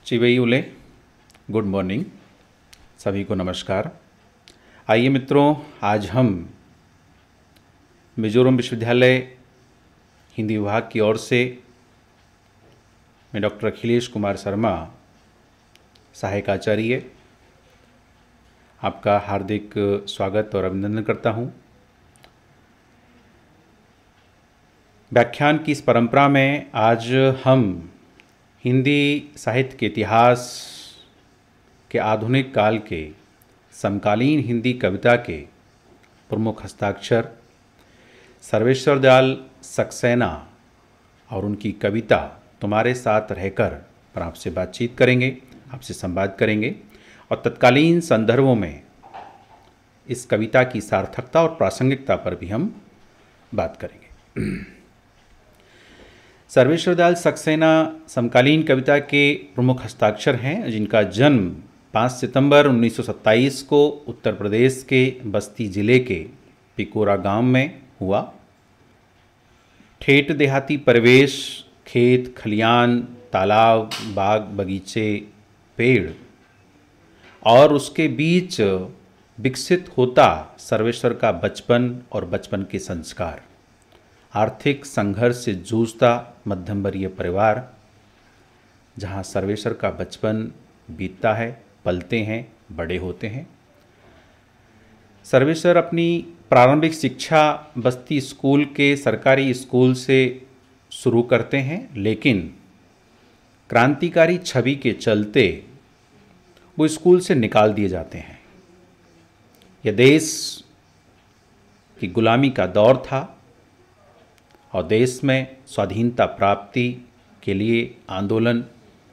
चिवई उले, good morning, सभी को नमस्कार। आइए मित्रों, आज हम मिजोरम विश्वविद्यालय हिंदी विभाग की ओर से मैं डॉक्टर अखिलेश कुमार शर्मा, सहायक आचार्य, आपका हार्दिक स्वागत और अभिनंदन करता हूँ। व्याख्यान की इस परंपरा में आज हम हिंदी साहित्य के इतिहास के आधुनिक काल के समकालीन हिंदी कविता के प्रमुख हस्ताक्षर सर्वेश्वर दयाल सक्सेना और उनकी कविता तुम्हारे साथ रहकर पर आपसे बातचीत करेंगे, आपसे संवाद करेंगे और तत्कालीन संदर्भों में इस कविता की सार्थकता और प्रासंगिकता पर भी हम बात करेंगे। सर्वेश्वर दयाल सक्सेना समकालीन कविता के प्रमुख हस्ताक्षर हैं, जिनका जन्म 5 सितंबर 1927 को उत्तर प्रदेश के बस्ती जिले के पिकोरा गांव में हुआ। ठेठ देहाती परिवेश, खेत खलियान, तालाब, बाग बगीचे, पेड़ और उसके बीच विकसित होता सर्वेश्वर का बचपन और बचपन के संस्कार, आर्थिक संघर्ष से जूझता मध्यम वर्गीय परिवार, जहां सर्वेश्वर का बचपन बीतता है, पलते हैं, बड़े होते हैं। सर्वेश्वर अपनी प्रारंभिक शिक्षा बस्ती स्कूल के सरकारी स्कूल से शुरू करते हैं, लेकिन क्रांतिकारी छवि के चलते वो स्कूल से निकाल दिए जाते हैं। यह देश की गुलामी का दौर था और देश में स्वाधीनता प्राप्ति के लिए आंदोलन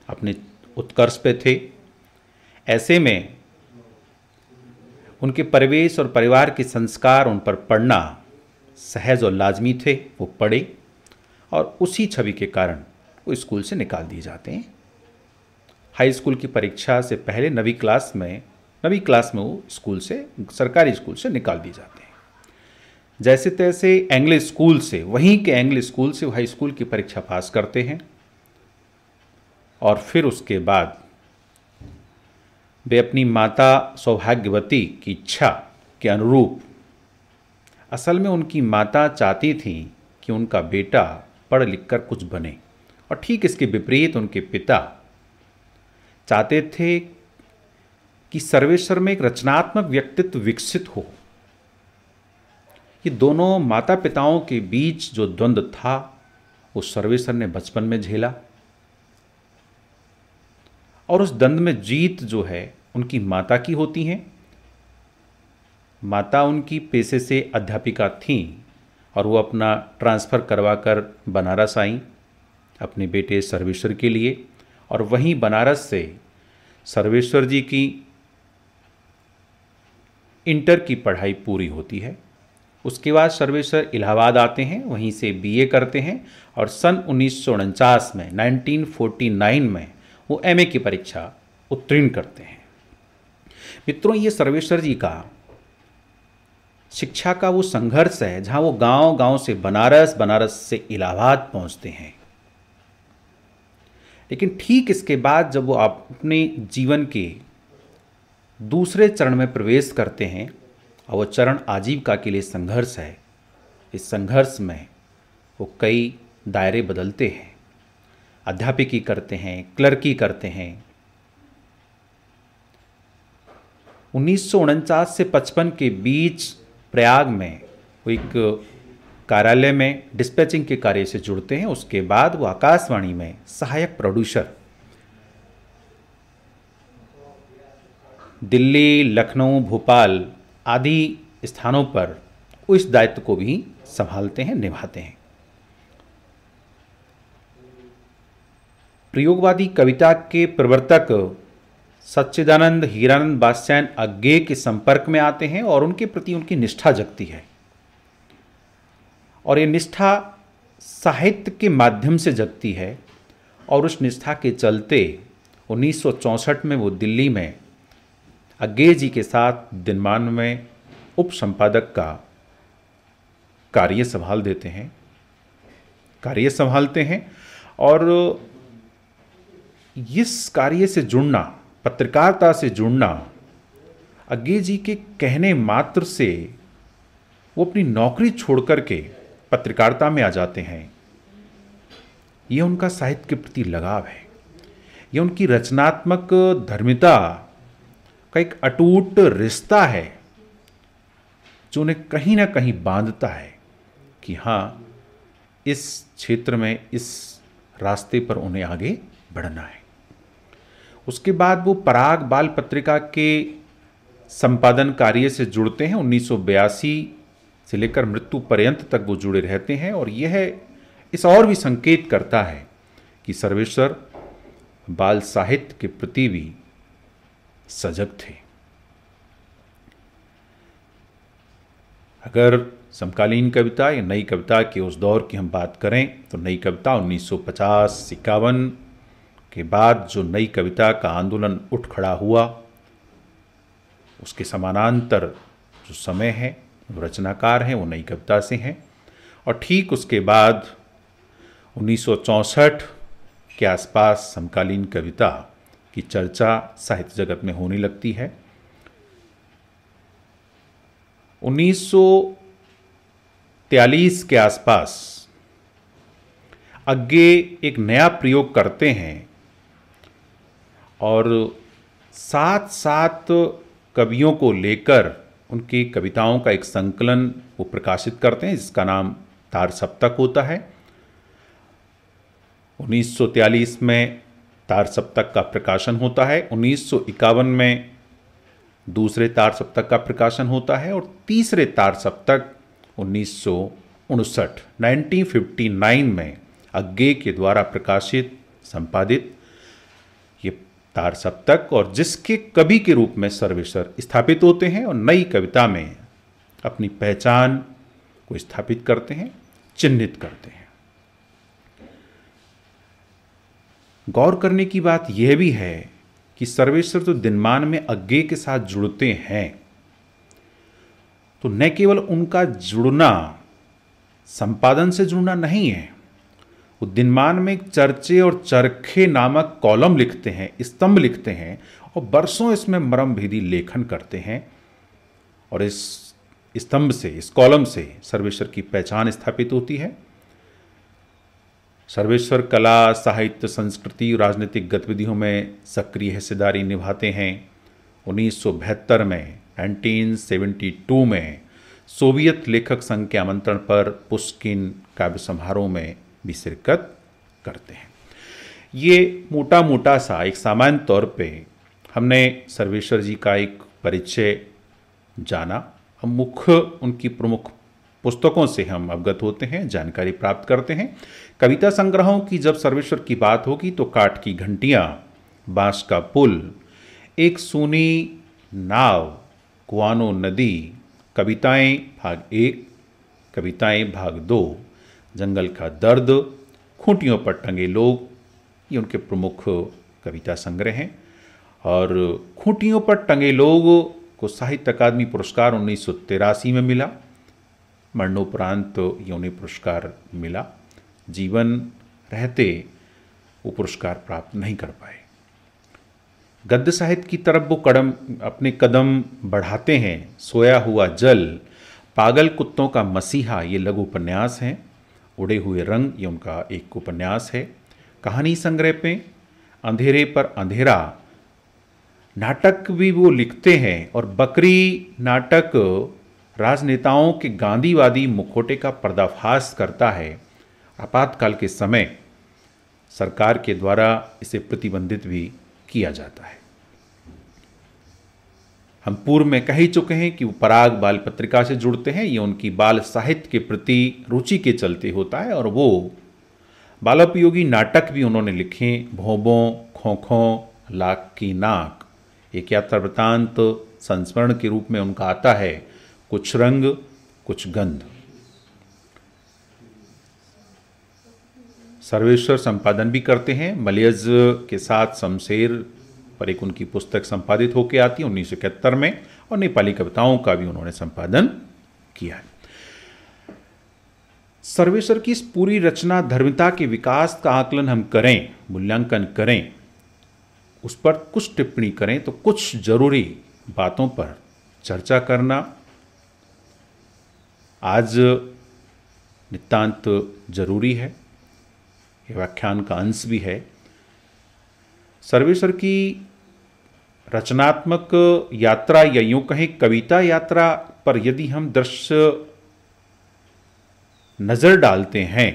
अपने उत्कर्ष पे थे। ऐसे में उनके परिवेश और परिवार के संस्कार उन पर पड़ना सहज और लाजमी थे। वो पढ़े और उसी छवि के कारण वो स्कूल से निकाल दिए जाते हैं। हाई स्कूल की परीक्षा से पहले नवीं क्लास में वो स्कूल से, सरकारी स्कूल से निकाल दिए जाते हैं। जैसे तैसे एंग्ल स्कूल से, वहीं के एंग्ल स्कूल से हाई स्कूल की परीक्षा पास करते हैं और फिर उसके बाद वे अपनी माता सौभाग्यवती की इच्छा के अनुरूप, असल में उनकी माता चाहती थी कि उनका बेटा पढ़ लिख कर कुछ बने, और ठीक इसके विपरीत उनके पिता चाहते थे कि सर्वेश्वर में एक रचनात्मक व्यक्तित्व विकसित हो। ये दोनों माता पिताओं के बीच जो द्वंद्व था वो सर्वेश्वर ने बचपन में झेला, और उस द्वंद्व में जीत जो है उनकी माता की होती है। माता उनकी पेशे से अध्यापिका थीं और वो अपना ट्रांसफ़र करवाकर बनारस आईं अपने बेटे सर्वेश्वर के लिए, और वहीं बनारस से सर्वेश्वर जी की इंटर की पढ़ाई पूरी होती है। उसके बाद सर्वेश्वर इलाहाबाद आते हैं, वहीं से बीए करते हैं और सन 1949 में 1949 में वो एमए की परीक्षा उत्तीर्ण करते हैं। मित्रों, ये सर्वेश्वर जी का शिक्षा का वो संघर्ष है जहां वो गांव गांव से बनारस, बनारस से इलाहाबाद पहुंचते हैं। लेकिन ठीक इसके बाद जब वो अपने जीवन के दूसरे चरण में प्रवेश करते हैं, और वो चरण आजीविका के लिए संघर्ष है। इस संघर्ष में वो कई दायरे बदलते हैं, अध्यापकी करते हैं, क्लर्की करते हैं। 1949 से 55 के बीच प्रयाग में वो एक कार्यालय में डिस्पैचिंग के कार्य से जुड़ते हैं। उसके बाद वो आकाशवाणी में सहायक प्रोड्यूसर, दिल्ली, लखनऊ, भोपाल आदि स्थानों पर वो इस दायित्व को भी संभालते हैं, निभाते हैं। प्रयोगवादी कविता के प्रवर्तक सच्चिदानंद हीरानंद बादशाह अज्ञे के संपर्क में आते हैं और उनके प्रति उनकी निष्ठा जगती है, और ये निष्ठा साहित्य के माध्यम से जगती है। और उस निष्ठा के चलते 1964 में वो दिल्ली में अज्ञे जी के साथ दिनमान में उप संपादक का कार्य संभालते हैं और इस कार्य से जुड़ना, पत्रकारिता से जुड़ना, अज्ञे जी के कहने मात्र से वो अपनी नौकरी छोड़ करके पत्रकारिता में आ जाते हैं। ये उनका साहित्य के प्रति लगाव है, ये उनकी रचनात्मक धर्मिता का एक अटूट रिश्ता है जो उन्हें कहीं ना कहीं बांधता है कि हाँ, इस क्षेत्र में, इस रास्ते पर उन्हें आगे बढ़ना है। उसके बाद वो पराग बाल पत्रिका के संपादन कार्य से जुड़ते हैं। 1982 से लेकर मृत्यु पर्यंत तक वो जुड़े रहते हैं और यह इस और भी संकेत करता है कि सर्वेश्वर बाल साहित्य के प्रति भी सजग थे। अगर समकालीन कविता या नई कविता के उस दौर की हम बात करें तो नई कविता 1950-51 के बाद जो नई कविता का आंदोलन उठ खड़ा हुआ, उसके समानांतर जो समय है, वो रचनाकार हैं, वो नई कविता से हैं। और ठीक उसके बाद 1964 के आसपास समकालीन कविता की चर्चा साहित्य जगत में होने लगती है। 1943 के आसपास अज्ञे एक नया प्रयोग करते हैं और 7 कवियों को लेकर उनकी कविताओं का एक संकलन वो प्रकाशित करते हैं, जिसका नाम तार सप्तक होता है। 1943 में तार सप्तक का प्रकाशन होता है। 1951 में दूसरे तार सप्तक का प्रकाशन होता है और तीसरे तार सप्तक 1959 में अज्ञे के द्वारा प्रकाशित, संपादित ये तार सप्तक, और जिसके कवि के रूप में सर्वेश्वर स्थापित होते हैं और नई कविता में अपनी पहचान को स्थापित करते हैं, चिन्हित करते हैं। गौर करने की बात यह भी है कि सर्वेश्वर तो दिनमान में अज्ञे के साथ जुड़ते हैं, तो न केवल उनका जुड़ना संपादन से जुड़ना नहीं है, वो दिनमान में एक चर्चे और चरखे नामक कॉलम लिखते हैं, स्तंभ लिखते हैं और बरसों इसमें मर्मभेदी लेखन करते हैं। और इस स्तंभ से, इस कॉलम से सर्वेश्वर की पहचान स्थापित होती है। सर्वेश्वर कला, साहित्य, संस्कृति और राजनीतिक गतिविधियों में सक्रिय हिस्सेदारी निभाते हैं। 1972 में 1972 में सोवियत लेखक संघ के आमंत्रण पर पुष्किन काव्य समारोह में भी शिरकत करते हैं। ये मोटा मोटा सा एक सामान्य तौर पे हमने सर्वेश्वर जी का एक परिचय जाना। हम मुख्य उनकी प्रमुख पुस्तकों से हम अवगत होते हैं, जानकारी प्राप्त करते हैं। कविता संग्रहों की जब सर्वेश्वर की बात होगी तो काठ की घंटियाँ, बांस का पुल, एक सूनी नाव, कुआनो नदी, कविताएं भाग 1, कविताएं भाग 2, जंगल का दर्द, खूंटियों पर टंगे लोग, ये उनके प्रमुख कविता संग्रह हैं। और खूंटियों पर टंगे लोग को साहित्य अकादमी पुरस्कार 1983 में मिला। मरणोपरांत ये उन्हें पुरस्कार मिला। जीवन रहते वो पुरस्कार प्राप्त नहीं कर पाए। गद्य साहित्य की तरफ वो अपने कदम बढ़ाते हैं। सोया हुआ जल, पागल कुत्तों का मसीहा, ये लघु उपन्यास हैं। उड़े हुए रंग, ये उनका एक उपन्यास है। कहानी संग्रह पे अंधेरे पर अंधेरा नाटक भी वो लिखते हैं। और बकरी नाटक राजनेताओं के गांधीवादी मुखौटे का पर्दाफाश करता है। आपातकाल के समय सरकार के द्वारा इसे प्रतिबंधित भी किया जाता है। हम पूर्व में कह ही चुके हैं कि वो पराग बाल पत्रिका से जुड़ते हैं। ये उनकी बाल साहित्य के प्रति रुचि के चलते होता है। और वो बालोपयोगी नाटक भी उन्होंने लिखे। भोंबों, खोखों, लाख की नाक, एक यात्रा वृतांत संस्मरण के रूप में उनका आता है। कुछ रंग, कुछ गंध। सर्वेश्वर संपादन भी करते हैं। मलयज के साथ शमशेर पर एक उनकी पुस्तक संपादित होकर आती है 1971 में। और नेपाली कविताओं का भी उन्होंने संपादन किया है। सर्वेश्वर की इस पूरी रचना धर्मिता के विकास का आकलन हम करें, मूल्यांकन करें, उस पर कुछ टिप्पणी करें तो कुछ जरूरी बातों पर चर्चा करना आज नितांत जरूरी है। ये व्याख्यान का अंश भी है। सर्वेश्वर की रचनात्मक यात्रा या यूं कहें कविता यात्रा पर यदि हम दृश्य नजर डालते हैं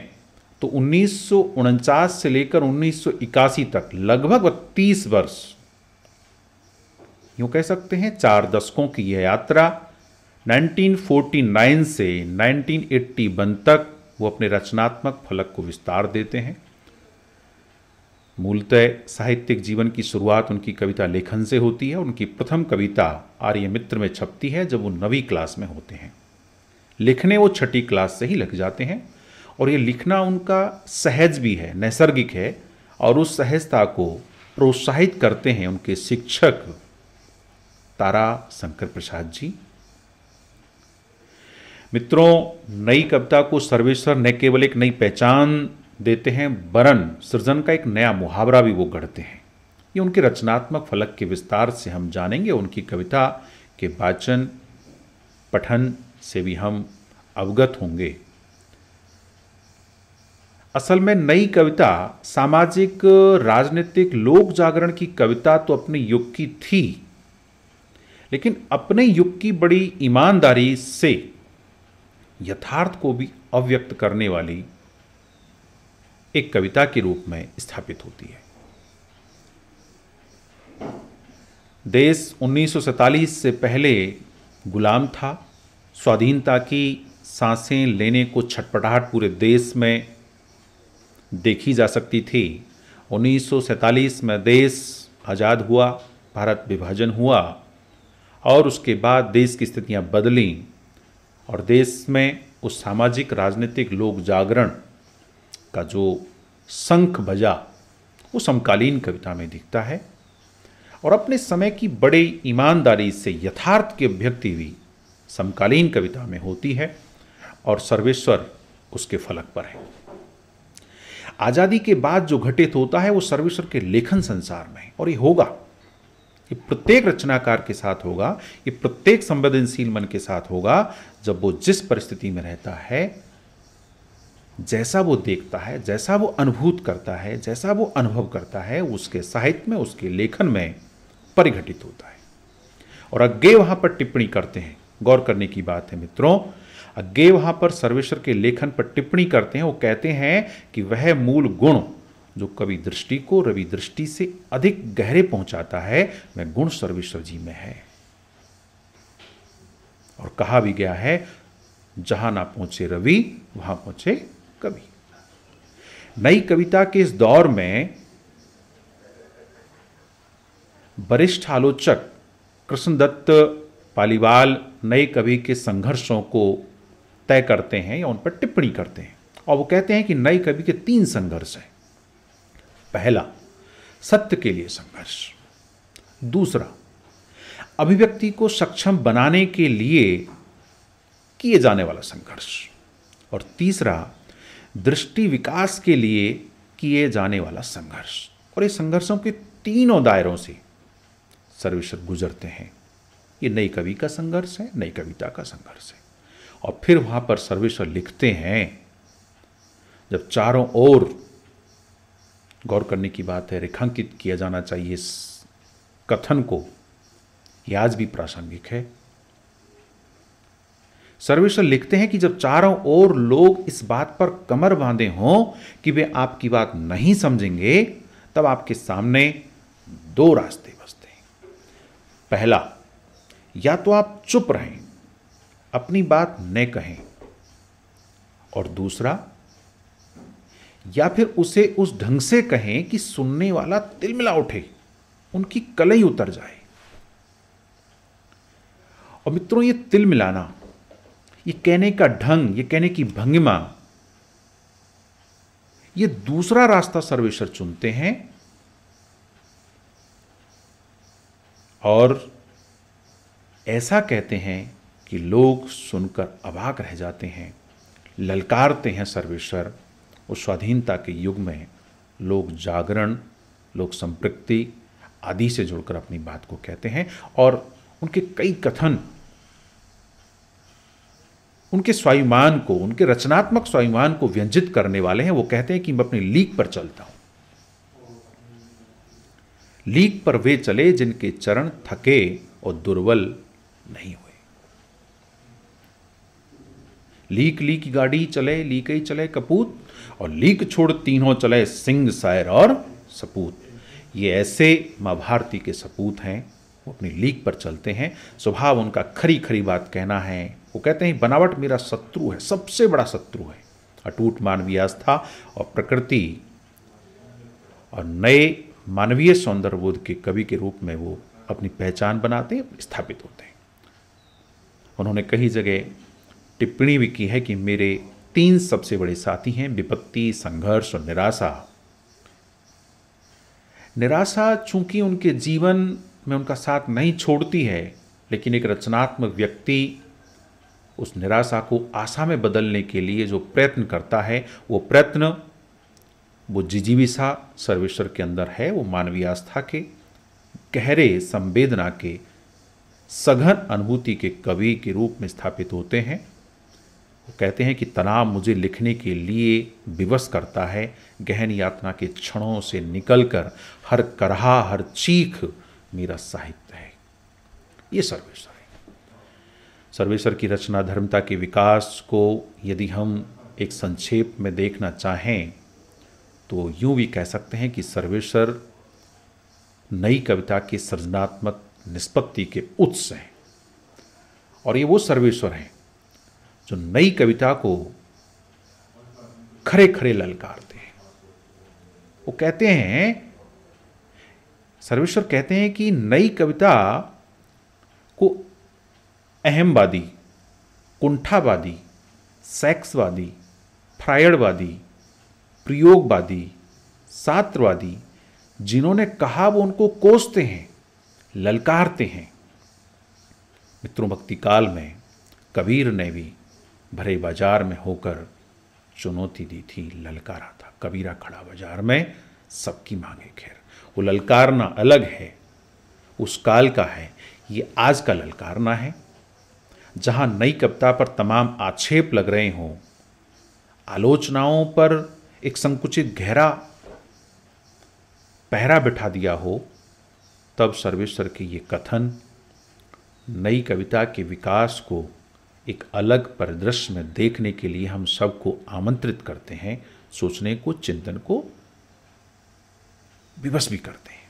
तो 1949 से लेकर 1981 तक लगभग 30 वर्ष, यूं कह सकते हैं 4 दशकों की यह यात्रा 1949 से 1981 तक वो अपने रचनात्मक फलक को विस्तार देते हैं। मूलतः साहित्यिक जीवन की शुरुआत उनकी कविता लेखन से होती है। उनकी प्रथम कविता आर्यमित्र में छपती है जब वो 9वीं क्लास में होते हैं। लिखने वो 6ठी क्लास से ही लग जाते हैं और ये लिखना उनका सहज भी है, नैसर्गिक है और उस सहजता को प्रोत्साहित करते हैं उनके शिक्षक तारा शंकर प्रसाद जी। मित्रों, नई कविता को सर्वेश्वर न केवल एक नई पहचान देते हैं वरन सृजन का एक नया मुहावरा भी वो गढ़ते हैं। ये उनके रचनात्मक फलक के विस्तार से हम जानेंगे। उनकी कविता के वाचन पठन से भी हम अवगत होंगे। असल में नई कविता सामाजिक राजनीतिक लोक जागरण की कविता तो अपने युग की थी, लेकिन अपने युग की बड़ी ईमानदारी से यथार्थ को भी अव्यक्त करने वाली एक कविता के रूप में स्थापित होती है। देश 1947 से पहले गुलाम था। स्वाधीनता की सांसें लेने को छटपटाहट पूरे देश में देखी जा सकती थी। 1947 में देश आज़ाद हुआ, भारत विभाजन हुआ और उसके बाद देश की स्थितियां बदली और देश में उस सामाजिक राजनीतिक लोक जागरण का जो शंख बजा वो समकालीन कविता में दिखता है और अपने समय की बड़ी ईमानदारी से यथार्थ की अभिव्यक्ति भी समकालीन कविता में होती है और सर्वेश्वर उसके फलक पर है। आज़ादी के बाद जो घटित होता है वो सर्वेश्वर के लेखन संसार में है और ये होगा, ये प्रत्येक रचनाकार के साथ होगा, ये प्रत्येक संवेदनशील मन के साथ होगा जब वो जिस परिस्थिति में रहता है, जैसा वो देखता है, जैसा वो अनुभूत करता है, जैसा वो अनुभव करता है, उसके साहित्य में, उसके लेखन में परिघटित होता है। और अज्ञे वहां पर टिप्पणी करते हैं। गौर करने की बात है मित्रों, अज्ञे वहां पर सर्वेश्वर के लेखन पर टिप्पणी करते हैं। वो कहते हैं कि वह मूल गुण जो कवि दृष्टि को रवि दृष्टि से अधिक गहरे पहुंचाता है, वह गुण सर्वेश्वर जी में है। और कहा भी गया है, जहां ना पहुंचे रवि वहां पहुंचे कवि। नई कविता के इस दौर में वरिष्ठ आलोचक कृष्णदत्त पालीवाल नए कवि के संघर्षों को तय करते हैं या उन पर टिप्पणी करते हैं और वो कहते हैं कि नए कवि के 3 संघर्ष हैं। पहला, सत्य के लिए संघर्ष। दूसरा, अभिव्यक्ति को सक्षम बनाने के लिए किए जाने वाला संघर्ष। और तीसरा, दृष्टि विकास के लिए किए जाने वाला संघर्ष। और ये संघर्षों के तीनों दायरों से सर्वेश्वर गुजरते हैं। ये नई कवि का संघर्ष है, नई कविता का संघर्ष है। और फिर वहां पर सर्वेश्वर लिखते हैं, जब चारों ओर गौर करने की बात है, रेखांकित किया जाना चाहिए इस कथन को, यह आज भी प्रासंगिक है। सर्वेश्वर लिखते हैं कि जब चारों ओर लोग इस बात पर कमर बांधे हों कि वे आपकी बात नहीं समझेंगे, तब आपके सामने 2 रास्ते बचते हैं। पहला, या तो आप चुप रहें, अपनी बात न कहें, और दूसरा, या फिर उसे उस ढंग से कहें कि सुनने वाला तिलमिला उठे, उनकी कलई उतर जाए। और मित्रों, ये तिलमिलाना, ये कहने का ढंग, ये कहने की भंगिमा, ये दूसरा रास्ता सर्वेश्वर चुनते हैं और ऐसा कहते हैं कि लोग सुनकर अवाक रह जाते हैं, ललकारते हैं सर्वेश्वर। उस स्वाधीनता के युग में लोक जागरण, लोक संपृक्ति, आदि से जुड़कर अपनी बात को कहते हैं। और उनके कई कथन उनके स्वाभिमान को, उनके रचनात्मक स्वाभिमान को व्यंजित करने वाले हैं। वो कहते हैं कि मैं अपनी लीक पर चलता हूं, लीक पर वे चले जिनके चरण थके और दुर्बल नहीं हुए। लीक लीक गाड़ी चले, लीक ही चले कपूत, और लीक छोड़ तीनों चले सिंह, शायर और सपूत। ये ऐसे माँ भारती के सपूत हैं। वो अपनी लीक पर चलते हैं। स्वभाव उनका खरी खरी बात कहना है। वो कहते हैं बनावट मेरा शत्रु है, सबसे बड़ा शत्रु है। अटूट मानवीय आस्था और प्रकृति और नए मानवीय सौंदर्यबोध के कवि के रूप में वो अपनी पहचान बनाते हैं, स्थापित होते हैं। उन्होंने कई जगह टिप्पणी भी की है कि मेरे 3 सबसे बड़े साथी हैं, विपत्ति, संघर्ष और निराशा। निराशा चूंकि उनके जीवन में उनका साथ नहीं छोड़ती है, लेकिन एक रचनात्मक व्यक्ति उस निराशा को आशा में बदलने के लिए जो प्रयत्न करता है, वो प्रयत्न, वो जिजीविषा सर्वेश्वर के अंदर है। वो मानवीय आस्था के, गहरे संवेदना के, सघन अनुभूति के कवि के रूप में स्थापित होते हैं। वो कहते हैं कि तनाव मुझे लिखने के लिए विवश करता है। गहन यातना के क्षणों से निकलकर हर करहा, हर चीख मेरा साहित्य है। ये सर्वेश्वर है। सर्वेश्वर की रचना धर्मता के विकास को यदि हम एक संक्षेप में देखना चाहें तो यूं भी कह सकते हैं कि सर्वेश्वर नई कविता के सृजनात्मक निष्पत्ति के उत्स हैं। और ये वो सर्वेश्वर हैं जो नई कविता को खरे खरे ललकारते हैं। वो कहते हैं, सर्वेश्वर कहते हैं कि नई कविता को अहमवादी, कुंठावादी, सेक्सवादी, फ्रायडवादी, प्रयोगवादी, शास्त्रवादी जिन्होंने कहा वो उनको कोसते हैं, ललकारते हैं। मित्रों, भक्ति काल में कबीर ने भी भरे बाजार में होकर चुनौती दी थी, ललकारा था। कबीरा खड़ा बाजार में सबकी मांगे खैर। वो ललकारना अलग है, उस काल का है। ये आज का ललकारना है, जहां नई कविता पर तमाम आक्षेप लग रहे हों, आलोचनाओं पर एक संकुचित गहरा पहरा बिठा दिया हो, तब सर्वेश्वर के ये कथन नई कविता के विकास को एक अलग परिदृश्य में देखने के लिए हम सबको आमंत्रित करते हैं, सोचने को, चिंतन को विवश भी करते हैं।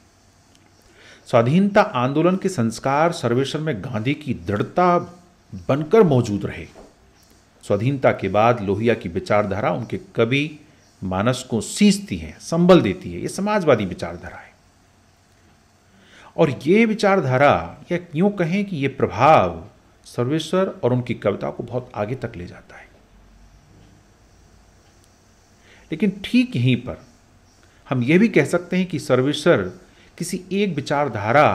स्वाधीनता आंदोलन के संस्कार सर्वेश्वर में गांधी की दृढ़ता बनकर मौजूद रहे। स्वाधीनता के बाद लोहिया की विचारधारा उनके कवि मानस को सींचती है, संबल देती है। ये समाजवादी विचारधारा है। और ये विचारधारा, या यूं कहें कि ये प्रभाव सर्वेश्वर और उनकी कविता को बहुत आगे तक ले जाता है। लेकिन ठीक यहीं पर हम यह भी कह सकते हैं कि सर्वेश्वर किसी एक विचारधारा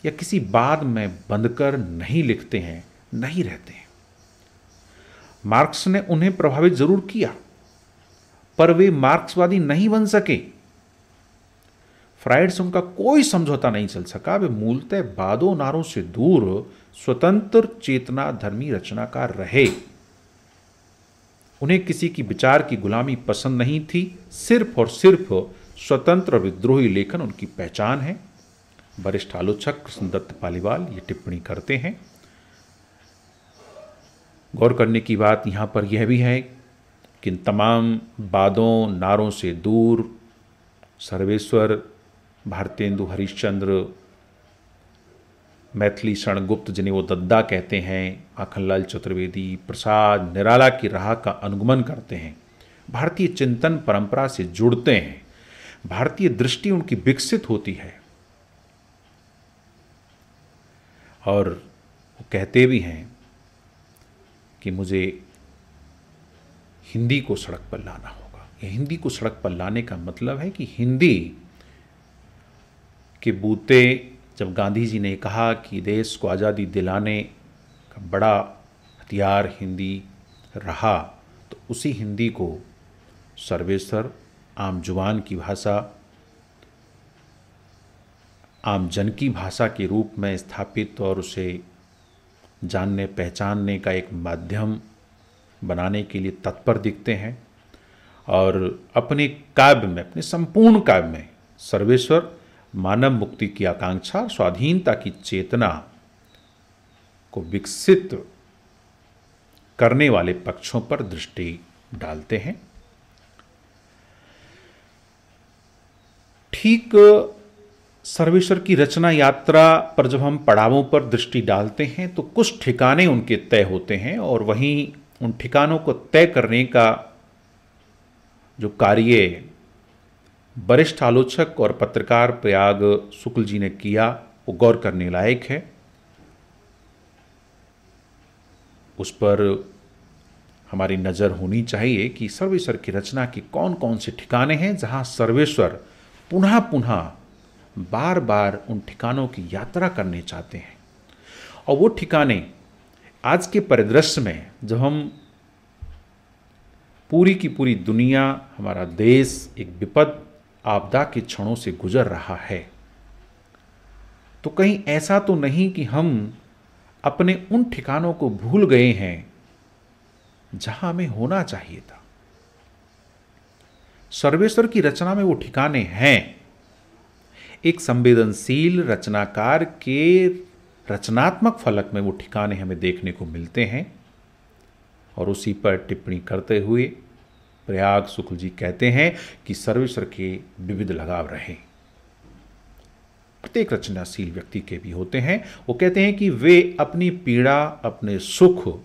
या किसी बाद में बंधकर नहीं लिखते हैं, नहीं रहते हैं। मार्क्स ने उन्हें प्रभावित जरूर किया, पर वे मार्क्सवादी नहीं बन सके। फ्रायड से उनका कोई समझौता नहीं चल सका। वे मूलतः बादों नारों से दूर स्वतंत्र चेतना धर्मी रचनाकार रहे। उन्हें किसी की विचार की गुलामी पसंद नहीं थी। सिर्फ और सिर्फ स्वतंत्र विद्रोही लेखन उनकी पहचान है। वरिष्ठ आलोचक कृष्णदत्त पालीवाल ये टिप्पणी करते हैं। गौर करने की बात यहाँ पर यह भी है कि इन तमाम बादों नारों से दूर सर्वेश्वर, भारतेंदु हरिश्चंद्र, मैथिली शरण गुप्त जिन्हें वो दद्दा कहते हैं, माखनलाल चतुर्वेदी, प्रसाद, निराला की राह का अनुगमन करते हैं, भारतीय चिंतन परंपरा से जुड़ते हैं, भारतीय दृष्टि उनकी विकसित होती है। और वो कहते भी हैं कि मुझे हिंदी को सड़क पर लाना होगा। ये हिंदी को सड़क पर लाने का मतलब है कि हिंदी के बूते, जब गांधी जी ने कहा कि देश को आज़ादी दिलाने का बड़ा हथियार हिंदी रहा, तो उसी हिंदी को सर्वेश्वर आम जुबान की भाषा आम जन की भाषा के रूप में स्थापित और उसे जानने पहचानने का एक माध्यम बनाने के लिए तत्पर दिखते हैं और अपने काव्य में, अपने संपूर्ण काव्य में सर्वेश्वर मानव मुक्ति की आकांक्षा, स्वाधीनता की चेतना को विकसित करने वाले पक्षों पर दृष्टि डालते हैं। ठीक सर्वेश्वर की रचना यात्रा पर जब हम पड़ावों पर दृष्टि डालते हैं तो कुछ ठिकाने उनके तय होते हैं और वहीं उन ठिकानों को तय करने का जो कार्य वरिष्ठ आलोचक और पत्रकार प्रयाग शुक्ल जी ने किया वो गौर करने लायक है। उस पर हमारी नज़र होनी चाहिए कि सर्वेश्वर की रचना की कौन कौन से ठिकाने हैं जहां सर्वेश्वर पुनः पुनः बार बार उन ठिकानों की यात्रा करने चाहते हैं। और वो ठिकाने आज के परिदृश्य में जब हम पूरी की पूरी दुनिया, हमारा देश एक विपद आपदा के क्षणों से गुजर रहा है, तो कहीं ऐसा तो नहीं कि हम अपने उन ठिकानों को भूल गए हैं जहां हमें होना चाहिए था। सर्वेश्वर की रचना में वो ठिकाने हैं। एक संवेदनशील रचनाकार के रचनात्मक फलक में वो ठिकाने हमें देखने को मिलते हैं और उसी पर टिप्पणी करते हुए प्रयाग शुक्ल जी कहते हैं कि सर्वेश्वर के विविध लगाव रहे। प्रत्येक रचनाशील व्यक्ति के भी होते हैं। वो कहते हैं कि वे अपनी पीड़ा, अपने सुख,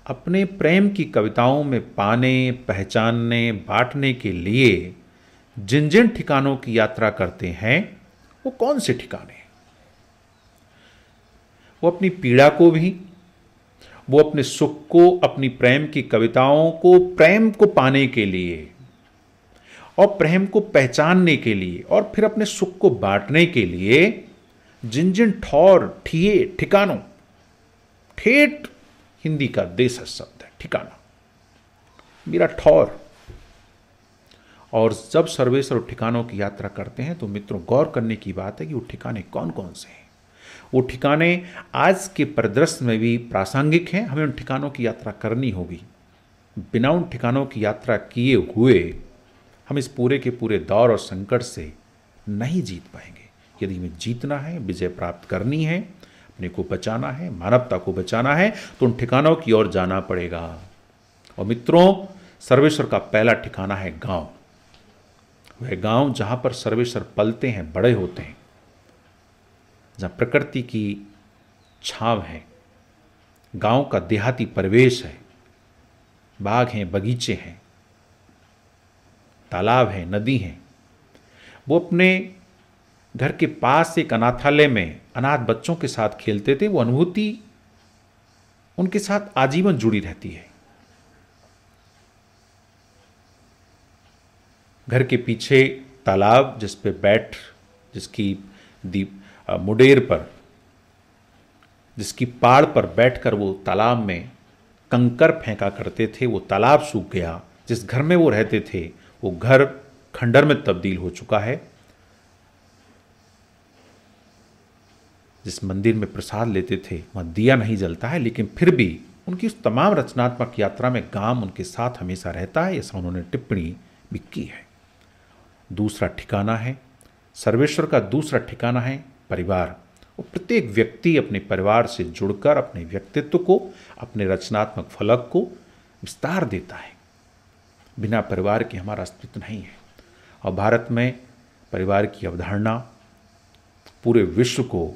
अपने प्रेम की कविताओं में पाने, पहचानने, बांटने के लिए जिन जिन ठिकानों की यात्रा करते हैं वो कौन से ठिकाने हैं। वो अपनी पीड़ा को भी, वो अपने सुख को, अपनी प्रेम की कविताओं को, प्रेम को पाने के लिए और प्रेम को पहचानने के लिए और फिर अपने सुख को बांटने के लिए जिन जिन ठौर, ठिए, ठिकानों, ठेठ हिंदी का देश शब्द है ठिकाना, मेरा ठौर। और जब सर्वेश्वर ठिकानों की यात्रा करते हैं तो मित्रों गौर करने की बात है कि वो ठिकाने कौन कौन से हैं। वो ठिकाने आज के परिदृश्य में भी प्रासंगिक हैं। हमें उन ठिकानों की यात्रा करनी होगी। बिना उन ठिकानों की यात्रा किए हुए हम इस पूरे के पूरे दौर और संकट से नहीं जीत पाएंगे। यदि हमें जीतना है, विजय प्राप्त करनी है, अपने को बचाना है, मानवता को बचाना है, तो उन ठिकानों की ओर जाना पड़ेगा। और मित्रों, सर्वेश्वर का पहला ठिकाना है गांव। वह गांव जहां पर सर्वेश्वर पलते हैं, बड़े होते हैं, जहां प्रकृति की छांव है, गांव का देहाती परिवेश है, बाग हैं, बगीचे हैं, तालाब हैं, नदी हैं। वो अपने घर के पास एक अनाथालय में अनाथ बच्चों के साथ खेलते थे। वो अनुभूति उनके साथ आजीवन जुड़ी रहती है। घर के पीछे तालाब जिस पे जिसकी मुडेर पर, जिसकी पाड़ पर बैठकर वो तालाब में कंकर फेंका करते थे, वो तालाब सूख गया। जिस घर में वो रहते थे वो घर खंडर में तब्दील हो चुका है। जिस मंदिर में प्रसाद लेते थे वहाँ दिया नहीं जलता है, लेकिन फिर भी उनकी उस तमाम रचनात्मक यात्रा में गांव उनके साथ हमेशा रहता है। ऐसा उन्होंने टिप्पणी भी की है। दूसरा ठिकाना है, सर्वेश्वर का दूसरा ठिकाना है परिवार। वो प्रत्येक व्यक्ति अपने परिवार से जुड़कर अपने व्यक्तित्व को, अपने रचनात्मक फलक को विस्तार देता है। बिना परिवार के हमारा अस्तित्व नहीं है। और भारत में परिवार की अवधारणा पूरे विश्व को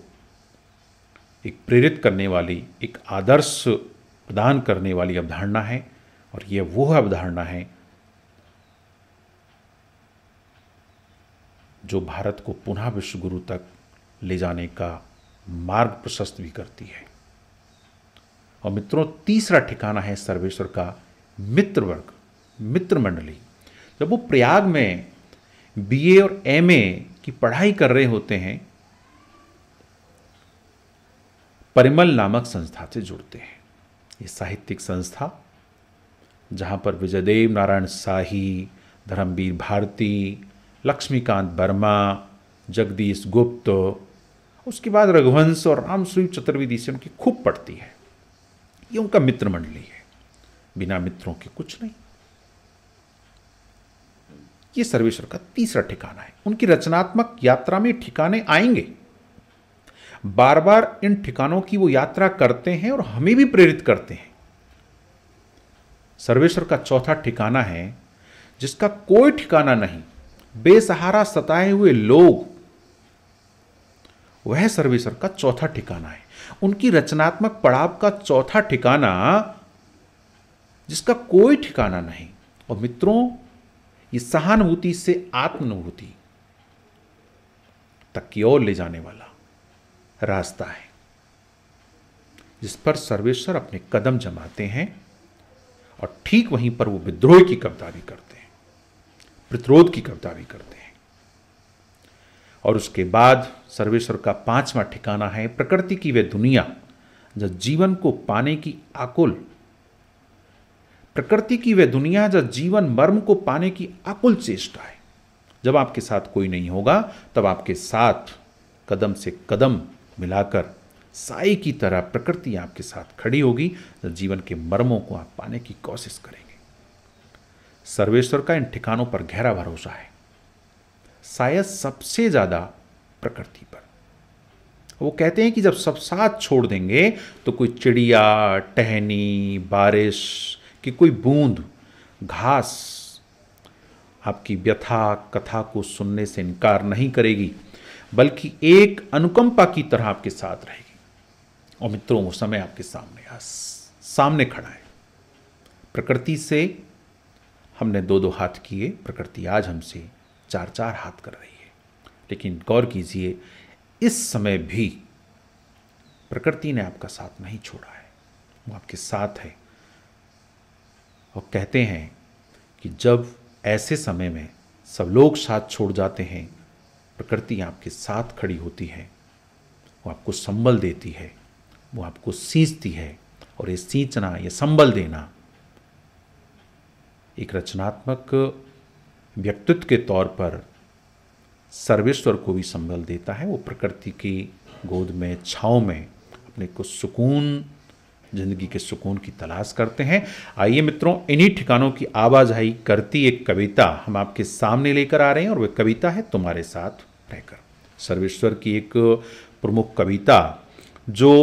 एक प्रेरित करने वाली, एक आदर्श प्रदान करने वाली अवधारणा है। और यह वो अवधारणा है जो भारत को पुनः विश्व गुरु तक ले जाने का मार्ग प्रशस्त भी करती है। और मित्रों, तीसरा ठिकाना है सर्वेश्वर का मित्र वर्ग, मित्र मंडली। जब वो प्रयाग में बीए और एमए की पढ़ाई कर रहे होते हैं, परिमल नामक संस्था से जुड़ते हैं। ये साहित्यिक संस्था जहाँ पर विजयदेव नारायण शाही, धर्मवीर भारती, लक्ष्मीकांत वर्मा, जगदीश गुप्त, उसके बाद रघुवंश और रामस्वरूप चतुर्वेदी से उनकी खूब पड़ती है। ये उनका मित्र मंडली है, बिना मित्रों के कुछ नहीं। ये सर्वेश्वर का तीसरा ठिकाना है। उनकी रचनात्मक यात्रा में ठिकाने आएंगे, बार बार इन ठिकानों की वो यात्रा करते हैं और हमें भी प्रेरित करते हैं। सर्वेश्वर का चौथा ठिकाना है जिसका कोई ठिकाना नहीं, बेसहारा सताए हुए लोग, वह सर्वेश्वर का चौथा ठिकाना है। उनकी रचनात्मक पड़ाव का चौथा ठिकाना जिसका कोई ठिकाना नहीं। और मित्रों, ये सहानुभूति से आत्मानुभूति तक की ओर ले जाने वाला रास्ता है, जिस पर सर्वेश्वर अपने कदम जमाते हैं और ठीक वहीं पर वो विद्रोह की कविता भी करते हैं, प्रतिरोध की कविता भी करते हैं। और उसके बाद सर्वेश्वर का पांचवा ठिकाना है प्रकृति की वह दुनिया जब जीवन को पाने की आकुल, प्रकृति की वह दुनिया जब जीवन मर्म को पाने की आकुल चेष्टा है। जब आपके साथ कोई नहीं होगा तब आपके साथ कदम से कदम मिलाकर साई की तरह प्रकृति आपके साथ खड़ी होगी, जब जीवन के मर्मों को आप पाने की कोशिश करेंगे। सर्वेश्वर का इन ठिकानों पर गहरा भरोसा है, शायद सबसे ज्यादा प्रकृति पर। वो कहते हैं कि जब सब साथ छोड़ देंगे तो कोई चिड़िया, टहनी, बारिश की कोई बूंद, घास आपकी व्यथा कथा को सुनने से इनकार नहीं करेगी, बल्कि एक अनुकंपा की तरह आपके साथ रहेगी। और मित्रों, वो समय आपके सामने खड़ा है। प्रकृति से हमने 2-2 हाथ किए, प्रकृति आज हमसे 4-4 हाथ कर रही है। लेकिन गौर कीजिए, इस समय भी प्रकृति ने आपका साथ नहीं छोड़ा है, वो आपके साथ है। और कहते हैं कि जब ऐसे समय में सब लोग साथ छोड़ जाते हैं, प्रकृति आपके साथ खड़ी होती है, वो आपको संबल देती है, वो आपको सींचती है। और ये सींचना, ये संबल देना एक रचनात्मक व्यक्तित्व के तौर पर सर्वेश्वर को भी संबल देता है। वो प्रकृति की गोद में, छाँव में अपने को सुकून, जिंदगी के सुकून की तलाश करते हैं। आइए मित्रों, इन्हीं ठिकानों की आवाजाही करती एक कविता हम आपके सामने लेकर आ रहे हैं, और वह कविता है तुम्हारे साथ रहकर। सर्वेश्वर की एक प्रमुख कविता जो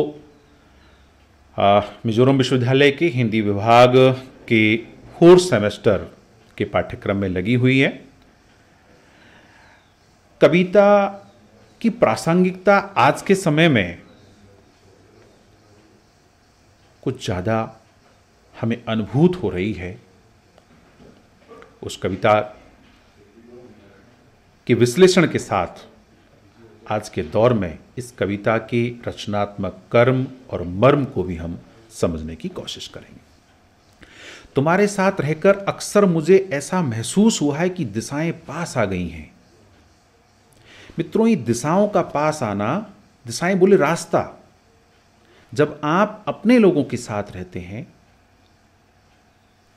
मिजोरम विश्वविद्यालय के हिंदी विभाग के 4th सेमेस्टर के पाठ्यक्रम में लगी हुई है। कविता की प्रासंगिकता आज के समय में कुछ ज़्यादा हमें अनुभूत हो रही है। उस कविता के विश्लेषण के साथ आज के दौर में इस कविता के रचनात्मक कर्म और मर्म को भी हम समझने की कोशिश करेंगे। तुम्हारे साथ रहकर अक्सर मुझे ऐसा महसूस हुआ है कि दिशाएं पास आ गई हैं। मित्रों, ये दिशाओं का पास आना, दिशाएं बोले रास्ता। जब आप अपने लोगों के साथ रहते हैं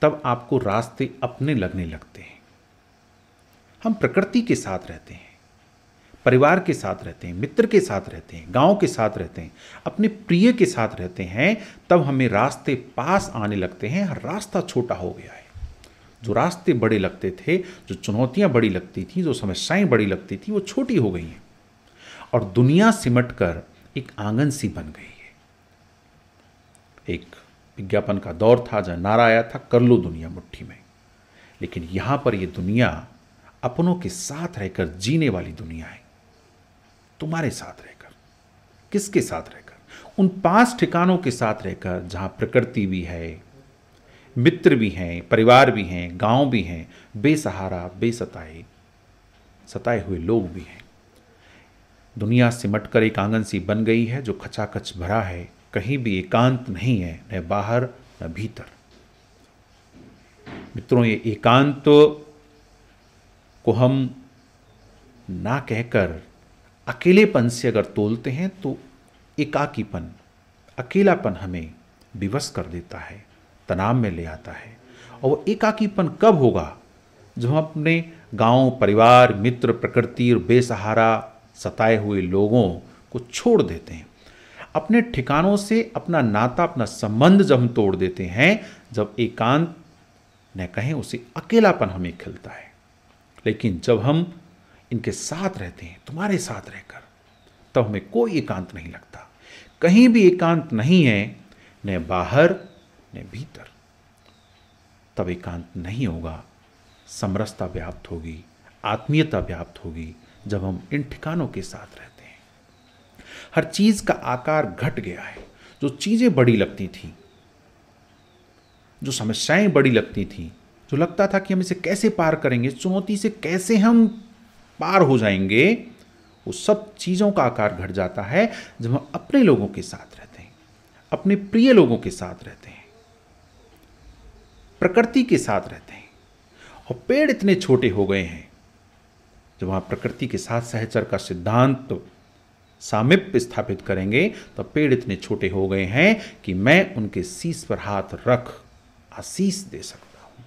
तब आपको रास्ते अपने लगने लगते हैं। हम प्रकृति के साथ रहते हैं, परिवार के साथ रहते हैं, मित्र के साथ रहते हैं, गांव के साथ रहते हैं, अपने प्रिय के साथ रहते हैं, तब हमें रास्ते पास आने लगते हैं। हर रास्ता छोटा हो गया है। जो रास्ते बड़े लगते थे, जो चुनौतियां बड़ी लगती थी, जो समस्याएं बड़ी लगती थी, वो छोटी हो गई हैं और दुनिया सिमट कर एक आंगन सी बन गई है। एक विज्ञापन का दौर था जहाँ नारा आया था, कर लो दुनिया मुट्ठी में। लेकिन यहां पर यह दुनिया अपनों के साथ रहकर जीने वाली दुनिया है। तुम्हारे साथ रहकर, किसके साथ रहकर? उन 5 ठिकानों के साथ रहकर जहां प्रकृति भी है, मित्र भी हैं, परिवार भी हैं, गांव भी हैं, बेसहारा, सताए हुए लोग भी हैं। दुनिया सिमटकर एक आंगन सी बन गई है जो खचाखच भरा है। कहीं भी एकांत नहीं है, न बाहर न भीतर। मित्रों, ये एकांत को हम ना कहकर अकेलेपन से अगर तोलते हैं तो एकाकीपन, अकेलापन हमें विवश कर देता है, तनाव में ले आता है। और वो एकाकीपन कब होगा? जब हम अपने गांव, परिवार, मित्र, प्रकृति और बेसहारा सताए हुए लोगों को छोड़ देते हैं। अपने ठिकानों से अपना नाता, अपना संबंध जब हम तोड़ देते हैं, जब एकांत न कहें उसे अकेलापन हमें खिलता है। लेकिन जब हम इनके साथ रहते हैं, तुम्हारे साथ रहकर, तब हमें कोई एकांत नहीं लगता। कहीं भी एकांत नहीं है, न बाहर न भीतर, तब एकांत नहीं होगा। समरसता व्याप्त होगी, आत्मीयता व्याप्त होगी जब हम इन ठिकानों के साथ रहते हैं। हर चीज का आकार घट गया है। जो चीजें बड़ी लगती थी, जो समस्याएं बड़ी लगती थी, जो लगता था कि हम इसे कैसे पार करेंगे, चुनौती से कैसे हम पार हो जाएंगे, वो सब चीजों का आकार घट जाता है जब हम अपने लोगों के साथ रहते हैं, अपने प्रिय लोगों के साथ रहते हैं, प्रकृति के साथ रहते हैं। और पेड़ इतने छोटे हो गए हैं, जब वहां प्रकृति के साथ सहचर का सिद्धांत तो सामिप्य स्थापित करेंगे, तो पेड़ इतने छोटे हो गए हैं कि मैं उनके शीश पर हाथ रख आशीष दे सकता हूं।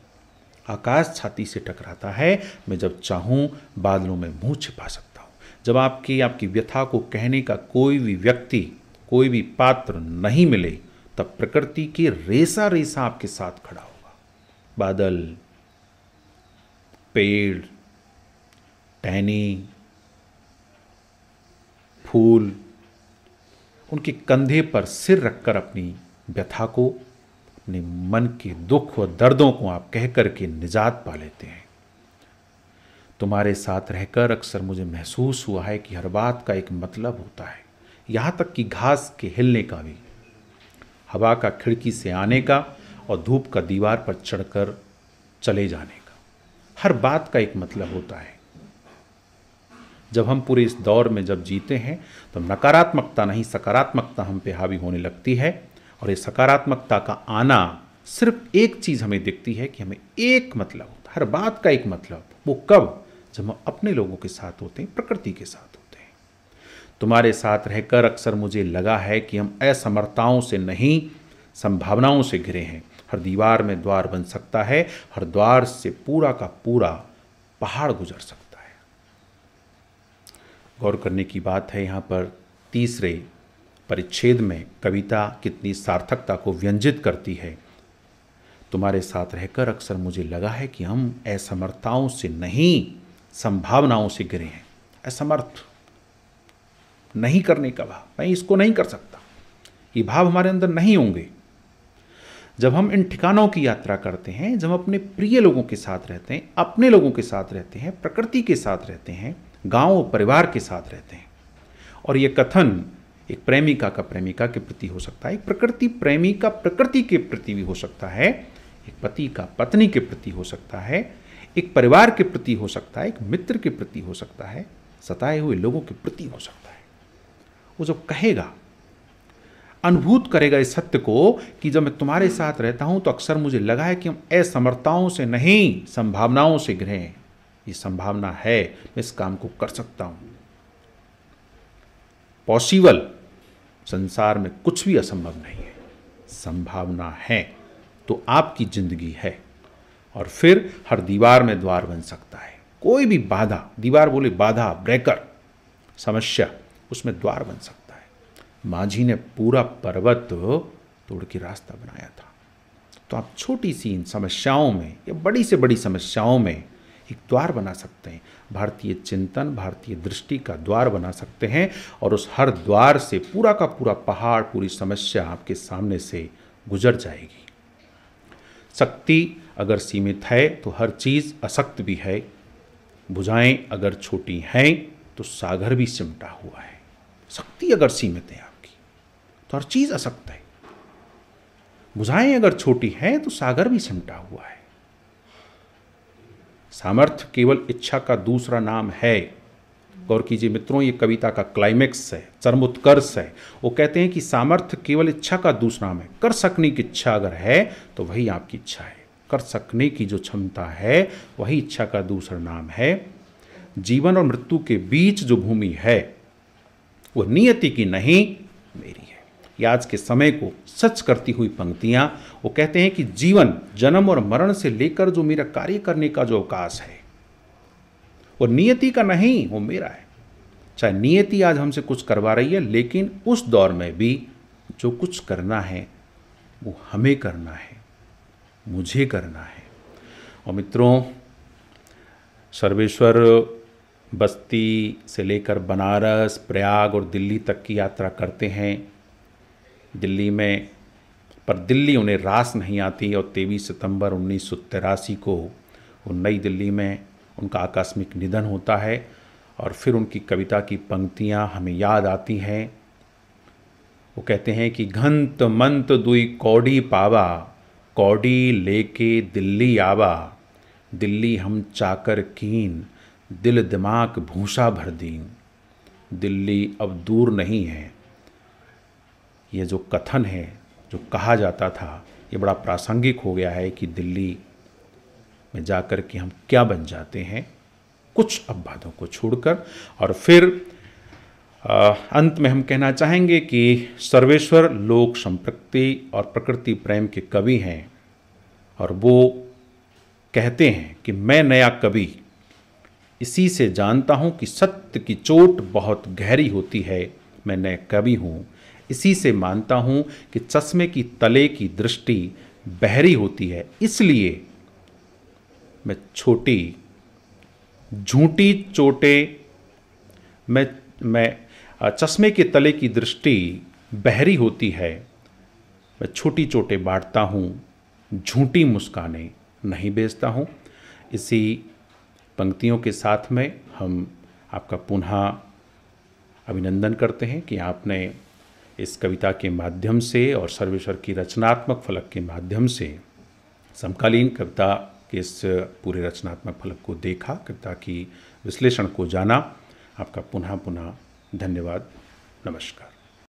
आकाश छाती से टकराता है, मैं जब चाहूं बादलों में मुंह छिपा सकता हूं। जब आपकी व्यथा को कहने का कोई भी व्यक्ति, कोई भी पात्र नहीं मिले, तब प्रकृति के रेसा रेसा आपके साथ खड़ा होगा। बादल, पेड़, टहनी, फूल, उनके कंधे पर सिर रखकर अपनी व्यथा को, अपने मन के दुख और दर्दों को आप कह करके निजात पा लेते हैं। तुम्हारे साथ रहकर अक्सर मुझे महसूस हुआ है कि हर बात का एक मतलब होता है, यहां तक कि घास के हिलने का भी, हवा का खिड़की से आने का और धूप का दीवार पर चढ़कर चले जाने का। हर बात का एक मतलब होता है। जब हम पूरे इस दौर में जब जीते हैं, तो नकारात्मकता नहीं सकारात्मकता हम पे हावी होने लगती है। और ये सकारात्मकता का आना सिर्फ एक चीज़ हमें दिखती है कि हमें एक मतलब होता है, हर बात का एक मतलब। वो कब? जब हम अपने लोगों के साथ होते हैं, प्रकृति के साथ होते हैं। तुम्हारे साथ रहकर अक्सर मुझे लगा है कि हम असमर्थताओं से नहीं, संभावनाओं से घिरे हैं। हर दीवार में द्वार बन सकता है, हर द्वार से पूरा का पूरा पहाड़ गुजर सकता है। गौर करने की बात है, यहाँ पर तीसरे परिच्छेद में कविता कितनी सार्थकता को व्यंजित करती है। तुम्हारे साथ रहकर अक्सर मुझे लगा है कि हम असमर्थताओं से नहीं, संभावनाओं से घिरे हैं। असमर्थ नहीं करने का भाव, मैं इसको नहीं कर सकता, ये भाव हमारे अंदर नहीं होंगे। जब हम इन ठिकानों की यात्रा करते हैं, जब हम अपने प्रिय लोगों के साथ रहते हैं, अपने लोगों के साथ रहते हैं, प्रकृति के साथ रहते हैं, गांव परिवार के साथ रहते हैं। और ये कथन एक प्रेमिका का प्रेमिका के प्रति हो सकता है, एक प्रकृति प्रेमी का प्रकृति के प्रति भी हो सकता है, एक पति का पत्नी के प्रति हो सकता है, एक परिवार के प्रति हो सकता है, एक मित्र के प्रति हो सकता है, सताए हुए लोगों के प्रति हो सकता है। वो जब कहेगा, अनुभूत करेगा इस सत्य को कि जब मैं तुम्हारे साथ रहता हूं, तो अक्सर मुझे लगा है कि हम असमर्थताओं से नहीं, संभावनाओं से घिरे हैं। ये संभावना है, मैं इस काम को कर सकता हूं। पॉसिबल, संसार में कुछ भी असंभव नहीं है, संभावना है तो आपकी जिंदगी है। और फिर हर दीवार में द्वार बन सकता है। कोई भी बाधा, दीवार बोले बाधा, ब्रेकर, समस्या, उसमें द्वार बन सकता है। माझी ने पूरा पर्वत तोड़ के रास्ता बनाया था। तो आप छोटी सी इन समस्याओं में या बड़ी से बड़ी समस्याओं में एक द्वार बना सकते हैं। भारतीय चिंतन, भारतीय दृष्टि का द्वार बना सकते हैं, और उस हर द्वार से पूरा का पूरा पहाड़, पूरी समस्या आपके सामने से गुजर जाएगी। शक्ति अगर सीमित है तो हर चीज़ अशक्त भी है। भुजाएं अगर छोटी हैं तो सागर भी सिमटा हुआ है। शक्ति अगर सीमित है आपकी तो हर चीज़ अशक्त है। भुजाएं अगर छोटी हैं तो सागर भी सिमटा हुआ है। सामर्थ्य केवल इच्छा का दूसरा नाम है। गौर कीजिए मित्रों, ये कविता का क्लाइमेक्स है, चरमोत्कर्ष है। वो कहते हैं कि सामर्थ्य केवल इच्छा का दूसरा नाम है। कर सकने की इच्छा अगर है तो वही आपकी इच्छा है। कर सकने की जो क्षमता है वही इच्छा का दूसरा नाम है। जीवन और मृत्यु के बीच जो भूमि है वो नियति की नहीं, मेरी है। ये आज के समय को सच करती हुई पंक्तियां। वो कहते हैं कि जीवन, जन्म और मरण से लेकर जो मेरा कार्य करने का जो अवकाश है वो नियति का नहीं, वो मेरा है। चाहे नियति आज हमसे कुछ करवा रही है, लेकिन उस दौर में भी जो कुछ करना है वो हमें करना है, मुझे करना है। और मित्रों, सर्वेश्वर बस्ती से लेकर बनारस, प्रयाग और दिल्ली तक की यात्रा करते हैं दिल्ली में, पर दिल्ली उन्हें रास नहीं आती और 23 सितंबर 1983 को वो नई दिल्ली में उनका आकस्मिक निधन होता है। और फिर उनकी कविता की पंक्तियाँ हमें याद आती हैं। वो कहते हैं कि घंत मंत दुई कौड़ी पावा, कौड़ी लेके दिल्ली आवा, दिल्ली हम चाकर कीन, दिल दिमाग भूसा भर दीन। दिल्ली अब दूर नहीं है। ये जो कथन है, जो कहा जाता था, ये बड़ा प्रासंगिक हो गया है कि दिल्ली में जाकर के हम क्या बन जाते हैं, कुछ अपवादों को छोड़कर। और फिर अंत में हम कहना चाहेंगे कि सर्वेश्वर लोक संप्रकृति और प्रकृति प्रेम के कवि हैं, और वो कहते हैं कि मैं नया कवि इसी से जानता हूँ कि सत्य की चोट बहुत गहरी होती है। मैं नया कवि हूँ इसी से मानता हूँ कि चश्मे की तले की दृष्टि बहरी होती है, इसलिए मैं छोटी झूठी चोटे मैं चश्मे के तले की दृष्टि बहरी होती है, मैं छोटी चोटें बांटता हूँ, झूठी मुस्कानें नहीं बेचता हूँ। इसी पंक्तियों के साथ में हम आपका पुनः अभिनंदन करते हैं कि आपने इस कविता के माध्यम से और सर्वेश्वर की रचनात्मक फलक के माध्यम से समकालीन कविता के इस पूरे रचनात्मक फलक को देखा, कविता की विश्लेषण को जाना। आपका पुनः धन्यवाद। नमस्कार।